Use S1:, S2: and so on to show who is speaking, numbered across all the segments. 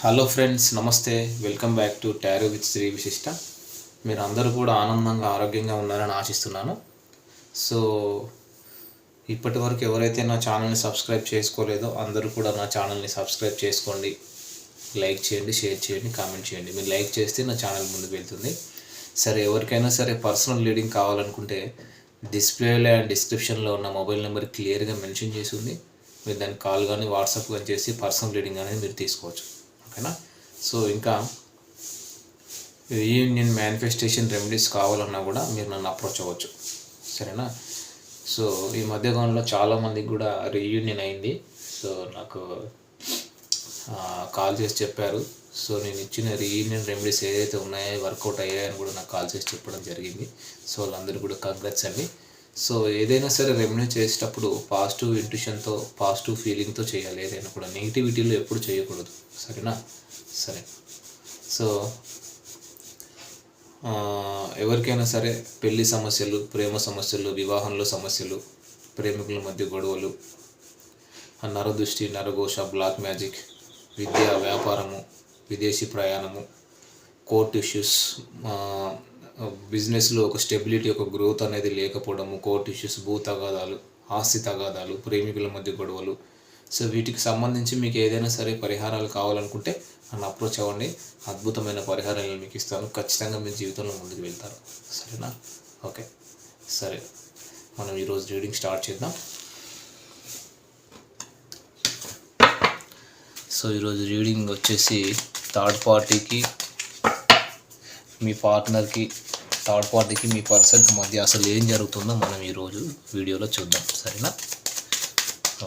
S1: Hello friends, నమస్తే. Welcome back to tarot with Shri Vishishta. మీరు అందరూ కూడా ఆనందంగా ఆరోగ్యంగా ఉన్నారని ఆశిస్తున్నాను. సో ఇప్పటి వరకు ఎవరైతే నా ఛానల్ని సబ్స్క్రైబ్ చేసుకోలేదో అందరూ కూడా నా ఛానల్ని సబ్స్క్రైబ్ చేసుకోండి. లైక్ చేయండి, షేర్ చేయండి, కామెంట్ చేయండి. మీరు లైక్ చేస్తే నా ఛానల్ ముందుకు వెళ్తుంది. సరే, ఎవరికైనా సరే పర్సనల్ రీడింగ్ కావాలనుకుంటే డిస్ప్లేలో అండ్ డిస్క్రిప్షన్లో ఉన్న మొబైల్ నెంబర్ క్లియర్గా మెన్షన్ చేసి ఉంది. మీరు దానికి కాల్ కానీ వాట్సాప్ కానీ చేసి పర్సనల్ రీడింగ్ అనేది మీరు తీసుకోవచ్చు. ఓకేనా? సో ఇంకా రీయూనియన్ మేనిఫెస్టేషన్ రెమెడీస్ కావాలన్నా కూడా మీరు నన్ను అప్రోచ్ అవ్వచ్చు. సరేనా? సో ఈ మధ్యకాలంలో చాలామందికి కూడా రీయూనియన్ అయింది. సో నాకు కాల్ చేసి చెప్పారు. సో నేను ఇచ్చిన రీయూనియన్ రెమెడీస్ ఏదైతే ఉన్నాయో వర్కౌట్ అయ్యాయని కూడా నాకు కాల్ చేసి చెప్పడం జరిగింది. సో వాళ్ళందరూ కూడా కంగ్రాట్స్ అండి. సో ఏదైనా సరే రెమెడీ చేసేటప్పుడు పాజిటివ్ ఇంట్యూషన్తో, పాజిటివ్ ఫీలింగ్తో చేయాలి. ఏదైనా కూడా నెగిటివిటీలో ఎప్పుడు చేయకూడదు. సరేనా? సరే. సో ఎవరికైనా సరే పెళ్లి సమస్యలు, ప్రేమ సమస్యలు, వివాహంలో సమస్యలు, ప్రేమికుల మధ్య గొడవలు, నరదృష్టి, నరఘోష, బ్లాక్ మ్యాజిక్, విద్య, వ్యాపారము, విదేశీ ప్రయాణము, కోర్ట్ ఇష్యూస్, బిజినెస్లో ఒక స్టెబిలిటీ, ఒక గ్రోత్ అనేది లేకపోవడము, కోర్ట్ ఇష్యూస్, భూ తగాదాలు, ఆస్తి తగాదాలు, ప్రేమికుల మధ్య గొడవలు. సో వీటికి సంబంధించి మీకు ఏదైనా సరే పరిహారాలు కావాలనుకుంటే నన్ను అప్రోచ్ అవ్వండి. అద్భుతమైన పరిహారాలు మీకు ఇస్తాను. ఖచ్చితంగా మీ జీవితంలో ముందుకు వెళ్తారు. సరేనా? ఓకే, సరే. మనం ఈరోజు రీడింగ్ స్టార్ట్ చేద్దాం. సో ఈరోజు రీడింగ్ వచ్చేసి థర్డ్ పార్టీకి, మీ పార్ట్నర్కి, థర్డ్ పార్టీకి, మీ పర్సన్కి మధ్య అసలు ఏం జరుగుతుందో మనం ఈరోజు వీడియోలో చూద్దాం. సరేనా?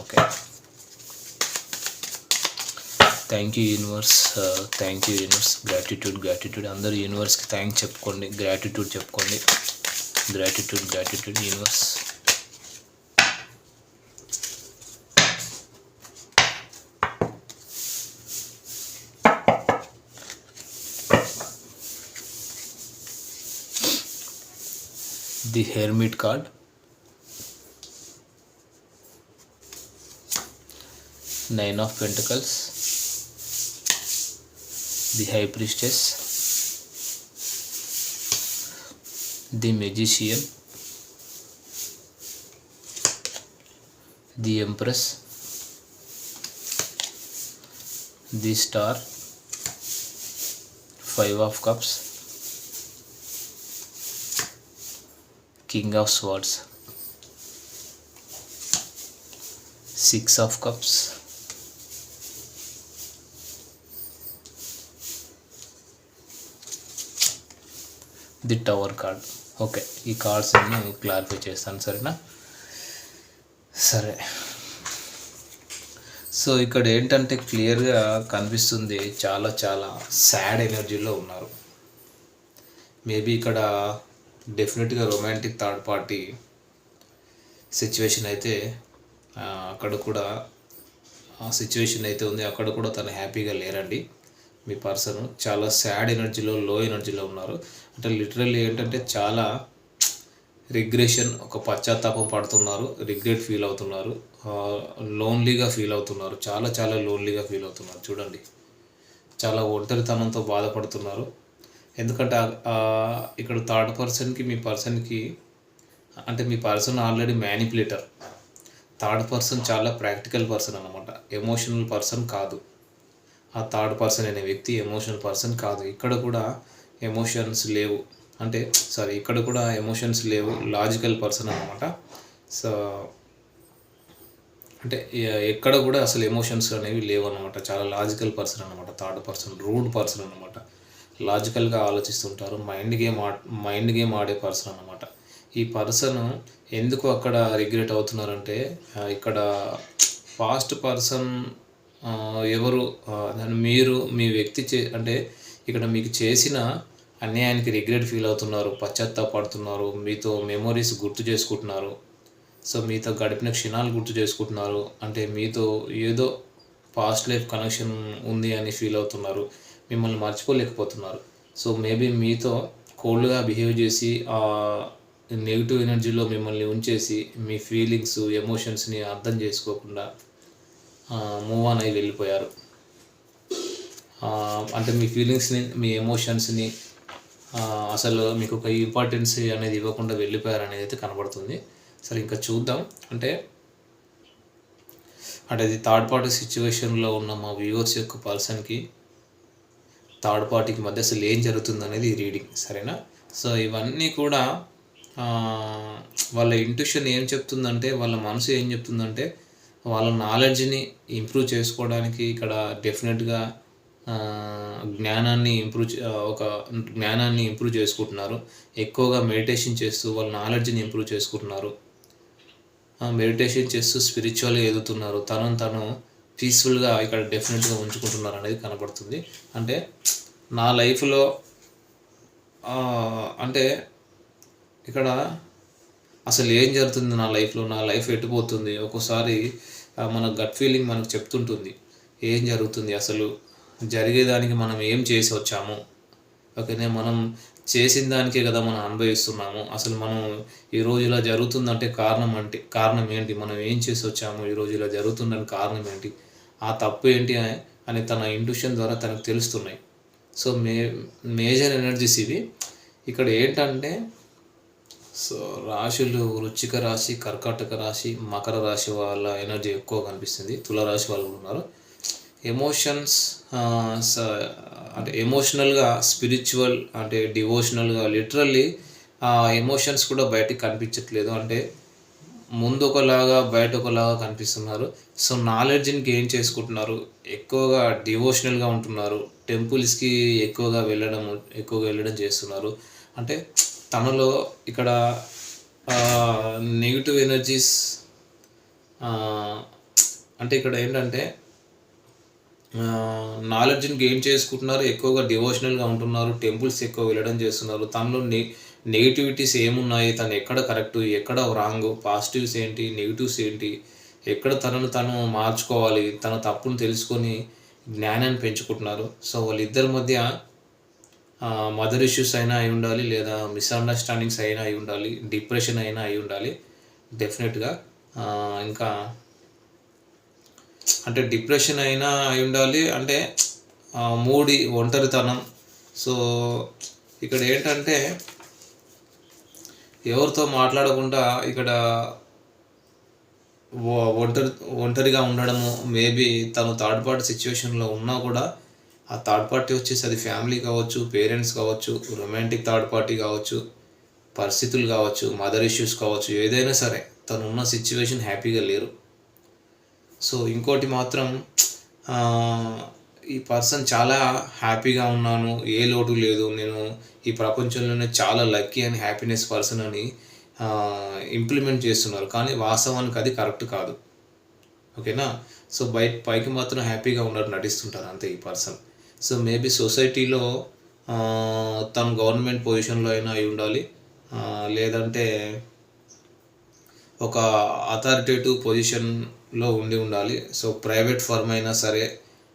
S1: Okay. Thank you universe, thank you universe. Gratitude. అందరూ యూనివర్స్కి థ్యాంక్స్ చెప్పుకోండి, గ్రాటిట్యూడ్ చెప్పుకోండి. Gratitude universe. The hermit card, nine of pentacles, the high priestess, the magician, the empress, the star, five of cups, king of swords, six of cups, the tower card. Okay, ఈ cards అన్ని clarify చేస్తాను. సరేనా? సరే. So ఇక్కడ ఏంటంటే క్లియర్గా కనిపిస్తుంది, చాలా సాడ్ ఎనర్జీలో ఉన్నారు. మేబీ ఇక్కడ డెఫినెట్గా రొమాంటిక్ థర్డ్ పార్టీ సిచ్యువేషన్ అయితే అక్కడ కూడా ఆ సిచ్యువేషన్ అయితే ఉంది. అక్కడ కూడా తను హ్యాపీగా లేరండి. మీ పర్సన్ చాలా సాడ్ ఎనర్జీలో, లో ఎనర్జీలో ఉన్నారు. అంటే లిటరల్లీ ఏంటంటే చాలా రిగ్రెషన్, ఒక పశ్చాత్తాపం పడుతున్నారు, రిగ్రెట్ ఫీల్ అవుతున్నారు, లోన్లీగా ఫీల్ అవుతున్నారు, చాలా లోన్లీగా ఫీల్ అవుతున్నారు. చూడండి, చాలా ఒంటరితనంతో బాధపడుతున్నారు. ఎందుకంటే ఇక్కడ థర్డ్ పర్సన్కి, మీ పర్సన్కి, అంటే మీ person already manipulator. Third person చాలా ప్రాక్టికల్ పర్సన్ అన్నమాట, ఎమోషనల్ పర్సన్ కాదు. ఆ థర్డ్ పర్సన్ అనే వ్యక్తి ఎమోషనల్ పర్సన్ కాదు. ఇక్కడ కూడా ఎమోషన్స్ లేవు, ఇక్కడ కూడా ఎమోషన్స్ లేవు, లాజికల్ పర్సన్ అన్నమాట. సో అంటే ఎక్కడ కూడా అసలు ఎమోషన్స్ అనేవి లేవు అన్నమాట. చాలా లాజికల్ పర్సన్ అన్నమాట థర్డ్ పర్సన్. రూడ్ పర్సన్ అన్నమాట. లాజికల్గా ఆలోచిస్తుంటారు, మైండ్ గేమ్ ఆడే పర్సన్ అన్నమాట. ఈ పర్సన్ ఎందుకు అక్కడ రిగ్రెట్ అవుతున్నారంటే, ఇక్కడ పాస్ట్ పర్సన్ ఎవరు, మీరు, మీ వ్యక్తి అంటే ఇక్కడ మీకు చేసిన అన్యాయానికి రిగ్రెట్ ఫీల్ అవుతున్నారు, పశ్చాత్తాపడుతున్నారు, మీతో మెమొరీస్ గుర్తు చేసుకుంటున్నారు. సో మీతో గడిపిన క్షణాలు గుర్తు చేసుకుంటున్నారు. అంటే మీతో ఏదో పాస్ట్ లైఫ్ కనెక్షన్ ఉంది అని ఫీల్ అవుతున్నారు, మిమ్మల్ని మర్చిపోలేకపోతున్నారు. సో మేబీ మీతో కోల్డ్గా బిహేవ్ చేసి, నెగిటివ్ ఎనర్జీలో మిమ్మల్ని ఉంచేసి, మీ ఫీలింగ్స్, ఎమోషన్స్ని అర్థం చేసుకోకుండా మూవ్ ఆన్ అయి వెళ్ళిపోయారు. అంటే మీ ఫీలింగ్స్ని, మీ ఎమోషన్స్ని అసలు మీకు ఒక ఇంపార్టెన్స్ అనేది ఇవ్వకుండా వెళ్ళిపోయారు అనేది అయితే కనబడుతుంది. సరే ఇంకా చూద్దాం. అంటే అది థర్డ్ పార్టీ సిచ్యువేషన్లో ఉన్న మా వ్యూవర్స్ యొక్క పర్సన్కి థర్డ్ పార్టీకి మధ్య అసలు ఏం జరుగుతుంది అనేది ఈ రీడింగ్, సరేనా? సో ఇవన్నీ కూడా వాళ్ళ ఇంట్యూషన్ ఏం చెప్తుందంటే, వాళ్ళ మనసు ఏం చెప్తుందంటే, వాళ్ళ నాలెడ్జ్ని ఇంప్రూవ్ చేసుకోవడానికి ఇక్కడ డెఫినెట్గా జ్ఞానాన్ని ఇంప్రూవ్ చేసుకుంటున్నారు. ఎక్కువగా మెడిటేషన్ చేస్తూ వాళ్ళ నాలెడ్జ్ని ఇంప్రూవ్ చేసుకుంటున్నారు. మెడిటేషన్ చేస్తూ స్పిరిచువల్గా ఎదుగుతున్నారు. తను పీస్ఫుల్గా ఇక్కడ డెఫినెట్గా ఉంచుకుంటున్నారు అనేది కనపడుతుంది. అంటే నా లైఫ్లో అంటే ఇక్కడ అసలు ఏం జరుగుతుంది నా లైఫ్లో, నా లైఫ్ ఎటుపోతుంది, ఒక్కోసారి మన గట్ ఫీలింగ్ మనకు చెప్తుంటుంది ఏం జరుగుతుంది, అసలు జరిగేదానికి మనం ఏం చేసి వచ్చాము, ఓకేనే, మనం చేసిన దానికే కదా మనం అనుభవిస్తున్నాము, అసలు మనం ఈరోజు ఇలా జరుగుతుందంటే కారణం ఏంటి, మనం ఏం చేసి వచ్చాము, ఈరోజు ఇలా జరుగుతుందని కారణం ఏంటి, ఆ తప్పు ఏంటి అని తన ఇంట్యూషన్ ద్వారా తనకు తెలుస్తున్నాయి. సో మేజర్ ఎనర్జీస్ ఇవి. ఇక్కడ ఏంటంటే సో రాశులు వృశ్చిక రాశి, కర్కాటక రాశి, మకర రాశి వాళ్ళ ఎనర్జీ ఎక్కువ కనిపిస్తుంది. తులారాశి వాళ్ళు ఉన్నారు. ఎమోషన్స్ అంటే ఎమోషనల్గా, స్పిరిచువల్ అంటే డివోషనల్గా, లిటరల్లీ ఎమోషన్స్ కూడా బయటికి కనిపించట్లేదు. అంటే ముందు ఒకలాగా బయట ఒకలాగా కనిపిస్తున్నారు. సో నాలెడ్జ్ని గెయిన్ చేసుకుంటున్నారు, ఎక్కువగా డివోషనల్గా ఉంటున్నారు, టెంపుల్స్కి ఎక్కువగా వెళ్ళడం చేస్తున్నారు. అంటే తనలో ఇక్కడ నెగిటివ్ ఎనర్జీస్ అంటే ఇక్కడ ఏంటంటే నాలెడ్జ్ని గెయిన్ చేసుకుంటున్నారు, ఎక్కువగా డివోషనల్గా ఉంటున్నారు, టెంపుల్స్ ఎక్కువ వెళ్ళడం చేస్తున్నారు. తనలో నెగిటివిటీస్ ఏమున్నాయి, తను ఎక్కడ కరెక్ట్, ఎక్కడ రాంగ్, పాజిటివ్స్ ఏంటి, నెగిటివ్స్ ఏంటి, ఎక్కడ తను మార్చుకోవాలి, తన తప్పును తెలుసుకొని జ్ఞానాన్ని పెంచుకుంటున్నారు. సో వాళ్ళిద్దరి మధ్య మదర్ ఇష్యూస్ అయినా అయి ఉండాలి, లేదా మిస్అండర్స్టాండింగ్స్ అయినా అయి ఉండాలి, డిప్రెషన్ అయినా అయి ఉండాలి డెఫినెట్గా. ఇంకా అంటే డిప్రెషన్ అయినా అయి ఉండాలి, అంటే ఒంటరితనం. సో ఇక్కడ ఏంటంటే ఎవరితో మాట్లాడకుండా ఇక్కడ ఒంటరిగా ఉండడము, మేబీ తను థర్డ్ పార్టీ సిచ్యువేషన్లో ఉన్నా కూడా ఆ థర్డ్ పార్టీ వచ్చేసి అది ఫ్యామిలీ కావచ్చు, పేరెంట్స్ కావచ్చు, రొమాంటిక్ థర్డ్ పార్టీ కావచ్చు, పరిస్థితులు కావచ్చు, మదర్ ఇష్యూస్ కావచ్చు, ఏదైనా సరే తను ఉన్న సిచ్యువేషన్ హ్యాపీగా లేరు. సో ఇంకోటి మాత్రం ఈ పర్సన్ చాలా హ్యాపీగా ఉన్నాను, ఏ లోటు లేదు, నేను ఈ ప్రపంచంలోనే చాలా లక్కీ అని హ్యాపీనెస్ పర్సన్ అని ఇంప్లిమెంట్ చేస్తున్నారు. కానీ వాస్తవానికి అది కరెక్ట్ కాదు, ఓకేనా? సో పైకి మాత్రం హ్యాపీగా ఉన్నట్టు నటిస్తుంటారు అంతే ఈ పర్సన్. సో మేబీ సొసైటీలో తను గవర్నమెంట్ పొజిషన్లో అయినా అయి ఉండాలి, లేదంటే ఒక అథారిటేటివ్ పొజిషన్లో ఉండాలి. సో ప్రైవేట్ ఫర్మ్ అయినా సరే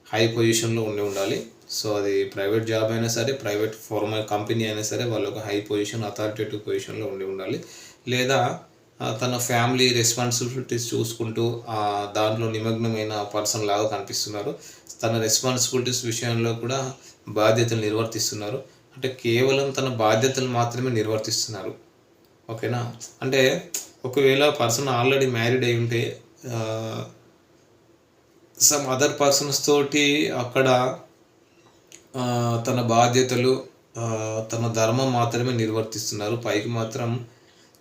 S1: హై పొజిషన్లో ఉండాలి. సో అది ప్రైవేట్ జాబ్ అయినా సరే, ప్రైవేట్ ఫర్మ్ కంపెనీ అయినా సరే, వాళ్ళు ఒక హై పొజిషన్, అథారిటేటివ్ పొజిషన్లో ఉండాలి. లేదా తన ఫ్యామిలీ రెస్పాన్సిబిలిటీస్ చూసుకుంటూ దాంట్లో నిమగ్నమైన పర్సన్ లాగా కనిపిస్తున్నారు. తన రెస్పాన్సిబిలిటీస్ విషయంలో కూడా బాధ్యతలు నిర్వర్తిస్తున్నారు. అంటే కేవలం తన బాధ్యతలు మాత్రమే నిర్వర్తిస్తున్నారు, ఓకేనా? అంటే ఒకవేళ పర్సన్ ఆల్రెడీ మ్యారీడ్ అయి ఉంటే సమ్ అదర్ పర్సన్స్ తోటి అక్కడ తన బాధ్యతలు, తన ధర్మం మాత్రమే నిర్వర్తిస్తున్నారు. పైకి మాత్రం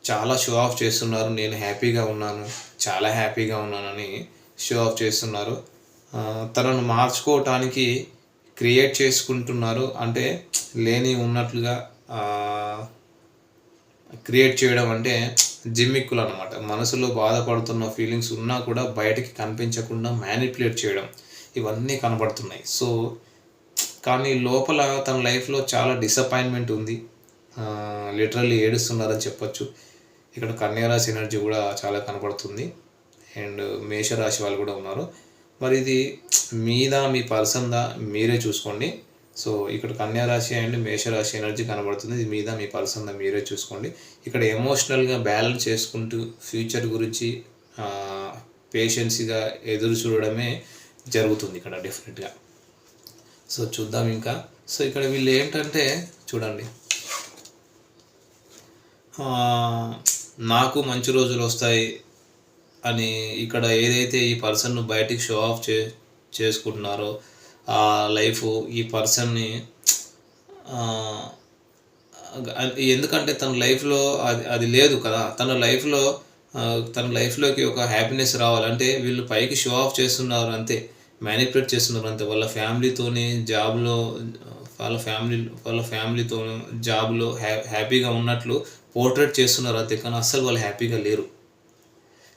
S1: చాలా షో ఆఫ్ చేస్తున్నారు, నేను హ్యాపీగా ఉన్నాను, చాలా హ్యాపీగా ఉన్నానని షో ఆఫ్ చేస్తున్నారు. తనను మార్చుకోవటానికి క్రియేట్ చేసుకుంటున్నారు. అంటే లేని ఉన్నట్లుగా క్రియేట్ చేయడం అంటే జిమ్మిక్కులు అనమాట. మనసులో బాధపడుతున్న ఫీలింగ్స్ ఉన్నా కూడా బయటికి కనిపించకుండా మ్యానిపులేట్ చేయడం, ఇవన్నీ కనబడుతున్నాయి. సో కానీ లోపల తన లైఫ్లో చాలా డిసప్పాయింట్మెంట్ ఉంది, లిటరల్లీ ఏడుస్తున్నారని చెప్పొచ్చు. ఇక్కడ కన్యారాశి ఎనర్జీ కూడా చాలా కనపడుతుంది, అండ్ మేషరాశి వాళ్ళు కూడా ఉన్నారు. మరి ఇది మీ పర్సన్దా మీరే చూసుకోండి. సో ఇక్కడ కన్యారాశి అండ్ మేషరాశి ఎనర్జీ కనబడుతుంది, ఇది మీ పర్సన్దా మీరే చూసుకోండి. ఇక్కడ ఎమోషనల్గా బ్యాలెన్స్ చేసుకుంటూ ఫ్యూచర్ గురించి పేషెన్స్గా ఎదురు చూడడమే జరుగుతుంది ఇక్కడ డెఫినెట్గా. సో చూద్దాం ఇంకా. సో ఇక్కడ వీళ్ళు ఏంటంటే చూడండి, నాకు మంచి రోజులు వస్తాయి అని ఇక్కడ ఏదైతే ఈ పర్సన్ను బయటికి షో ఆఫ్ చేసుకుంటున్నారో ఆ లైఫ్ ఈ పర్సన్ని, ఎందుకంటే తన లైఫ్లో అది లేదు కదా. తన లైఫ్లోకి ఒక హ్యాపీనెస్ రావాలంటే వీళ్ళు పైకి షో ఆఫ్ చేస్తున్నారు అంతే, మ్యానిపులేట్ చేస్తున్నారు అంతే. వాళ్ళ ఫ్యామిలీతోని జాబ్లో వాళ్ళ ఫ్యామిలీతో జాబ్లో హ్యాపీగా ఉన్నట్లు పోర్ట్రేట్ చేస్తున్నారు అంతే, కానీ అస్సలు వాళ్ళు హ్యాపీగా లేరు.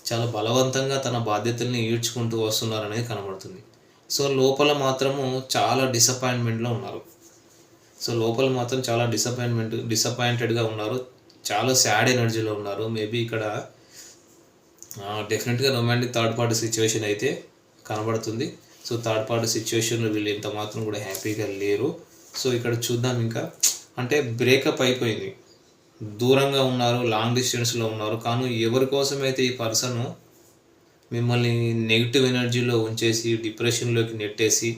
S1: చాలా బలవంతంగా తన బాధ్యతల్ని ఈడ్చుకుంటూ వస్తున్నారు అనేది కనబడుతుంది. సో లోపల మాత్రము చాలా డిసప్పాయింట్మెంట్లో ఉన్నారు. సో లోపల మాత్రం చాలా డిసప్పాయింటెడ్గా ఉన్నారు, చాలా సాడ్ ఎనర్జీలో ఉన్నారు. మేబీ ఇక్కడ డెఫినెట్గా రొమాంటిక్ థర్డ్ పార్టీ సిచ్యువేషన్ అయితే కనబడుతుంది. సో థర్డ్ పార్టీ సిచ్యువేషన్లో వీళ్ళు ఎంత మాత్రం కూడా హ్యాపీగా లేరు. సో ఇక్కడ చూద్దాం ఇంకా, అంటే బ్రేకప్ అయిపోయింది, దూరంగా ఉన్నారు, లాంగ్ డిస్టెన్స్లో ఉన్నారు. కానీ ఎవరి కోసమైతే ఈ పర్సన్ మిమ్మల్ని నెగిటివ్ ఎనర్జీలో ఉంచేసి డిప్రెషన్లోకి నెట్టేసి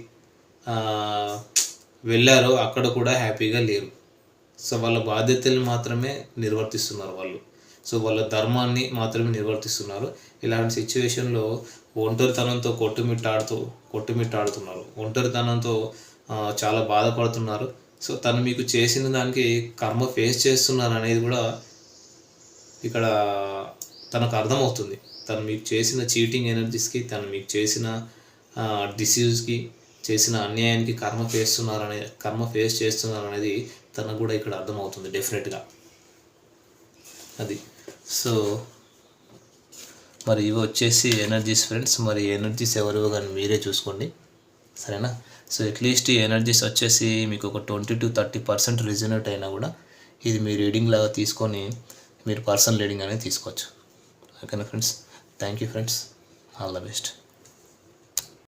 S1: వెళ్ళారో అక్కడ కూడా హ్యాపీగా లేరు. సో వాళ్ళ బాధ్యతలు మాత్రమే నిర్వర్తిస్తున్నారు వాళ్ళు. సో వాళ్ళ ధర్మాన్ని మాత్రమే నిర్వర్తిస్తున్నారు. ఇలాంటి సిచ్యువేషన్లో ఒంటరితనంతో కొట్టుమిట్టాడుతున్నారు, ఒంటరితనంతో చాలా బాధపడుతున్నారు. సో తను మీకు చేసిన దానికి కర్మ ఫేస్ చేస్తున్నారు అనేది కూడా ఇక్కడ తనకు అర్థమవుతుంది. తను మీకు చేసిన చీటింగ్ ఎనర్జీస్కి, తను మీకు చేసిన డిసీజ్కి, చేసిన అన్యాయానికి కర్మ ఫేస్ చేస్తున్నారు అనేది తనకు కూడా ఇక్కడ అర్థమవుతుంది డెఫినెట్గా అది. సో మరి ఇవి వచ్చేసి ఎనర్జీస్ ఫ్రెండ్స్. మరి ఎనర్జీస్ ఎవరివో కానీ మీరే చూసుకోండి, సరేనా. సో అట్లీస్ట్ ఈ ఎనర్జీస్ వచ్చేసి మీకు ఒక 20-30% రిజనేట్ అయినా కూడా ఇది మీ రీడింగ్ లాగా తీసుకొని మీరు పర్సనల్ రీడింగ్ అనేది తీసుకోవచ్చు. ఓకేనా friends. Thank you friends, all the best.